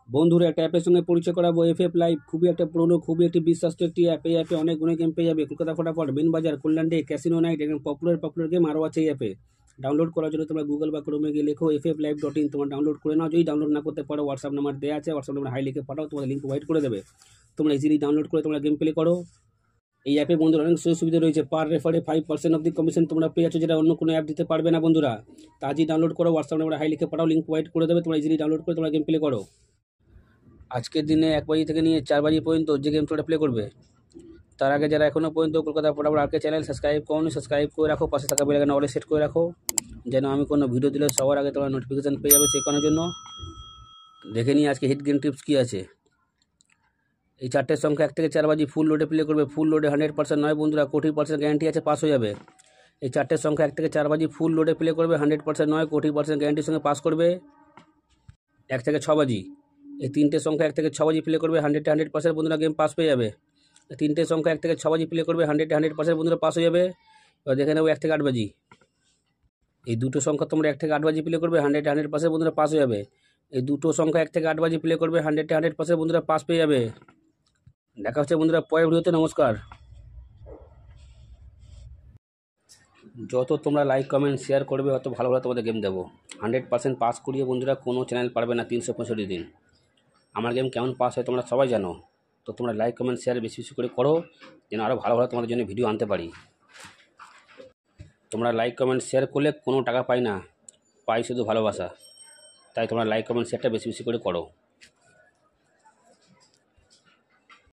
বন্ধুরা একটা অ্যাপের সঙ্গে পরিচয় করাবো। এফএফ লাইভ খুবই একটা পুরনো, খুবই একটি বিশ্বাস্ত একটি অ্যাপ। এই অ্যাপে অনেক গেম পেয়ে যাবে। কলকাতা ফটাফট, বিন বাজার, কল্যাণ ডে, ক্যাসিনো নাইট, এরকম পপুলার গেম আরও আছে এই অ্যাপে। ডাউনলোড করার জন্য তোমরা গুগল বা ক্রোমে গিয়ে লেখো fflive.in, তোমরা ডাউনলোড করে নাও। যদি ডাউনলোড না করতে পারো, হোয়াটসঅ্যাপ নাম্বার দেওয়া আছে, হোয়াটসঅ্যাপ নাম্বার হাই লিখে পাঠাও, তোমাদের লিঙ্ক প্রোভাইড করে দেবে। তোমরা ইজিলি ডাউনলোড করে তোমরা গেম প্লে করো। এই অ্যাপে বন্ধুরা অনেক সুযোগ সুবিধা রয়েছে। পার রেফারে 5% অব দি কমিশন তোমরা পেয়ে যাচ্ছ, যেটা অন্য কোনো অ্যাপ দিতে পারবে না বন্ধুরা। তা আজই ডাউনলোড করো, হোয়াটসঅ্যাপ নাম্বার হাই লিখে পাঠাও, লিঙ্ক প্রোভাইড করে দেবে। তোমরা ইজিলি ডাউনলোড করে তোমরা গেম প্লে করো। আজকের দিনে 1 বাজি থেকে নিয়ে 4 বাজি পর্যন্ত যে গেম তোমরা প্লে করবে, তার আগে যারা এখনও পর্যন্ত কলকাতা ফটাফট আরকে চ্যানেল সাবস্ক্রাইব করোনি, সাবস্ক্রাইব করে রাখো, পাশে থাকা বেল আইকন অলে সেট করে রাখো, যেন আমি কোনো ভিডিও দিলে সবার আগে তোমরা নোটিফিকেশান পেয়ে যাবে। শেখানোর জন্য দেখে নিই আজকে হিট গেম টিপস কী আছে। এই 4টের সংখ্যা 1 থেকে 4 বাজি ফুল লোডে প্লে করবে। ফুল লোডে 100% নয় বন্ধুরা, 40% গ্যারান্টি আছে, পাস হয়ে যাবে। এই 4টের সংখ্যা 1 থেকে 4 বাজি ফুল লোডে প্লে করবে, 100% নয়, 40% গ্যারান্টির সঙ্গে পাস করবে। 1 থেকে 6 বাজি, এই 3টে সংখ্যা 1 থেকে 6 বাজি প্লে করবে, 100% বন্ধুরা গেম পাস পেয়ে যাবে। 3টে সংখ্যা 1 থেকে 6 বাজি প্লে করবে, 100% বন্ধুরা পাস হয়ে যাবে। এবার দেখে নেবো 1 থেকে 8 বাজি। এই দুটো সংখ্যা তোমরা 1 থেকে 8 বাজি প্লে করবে, 100% বন্ধুরা পাস হয়ে যাবে। এই দুটো সংখ্যা 1 থেকে 8 বাজি প্লে করবে, 100% বন্ধুরা পাস পেয়ে যাবে। দেখা হচ্ছে বন্ধুরা পরের ভিডিওতে। নমস্কার। যত তোমরা লাইক কমেন্ট শেয়ার করবে, অত ভালো ভালো তোমাদের গেম দেবো। 100% পাস করিয়ে বন্ধুরা কোনো চ্যানেল পারবে না 365 দিন। আমার গেম কেমন পাস হয় তোমরা সবাই জানো। তো তোমরা লাইক কমেন্ট শেয়ার বেশি বেশি করে করো, যেন আরও ভালো ভালো তোমাদের জন্য ভিডিও আনতে পারি। তোমরা লাইক কমেন্ট শেয়ার করলে কোনো টাকা পাই না, পাই শুধু ভালোবাসা। তাই তোমরা লাইক কমেন্ট শেয়ারটা বেশি বেশি করে করো।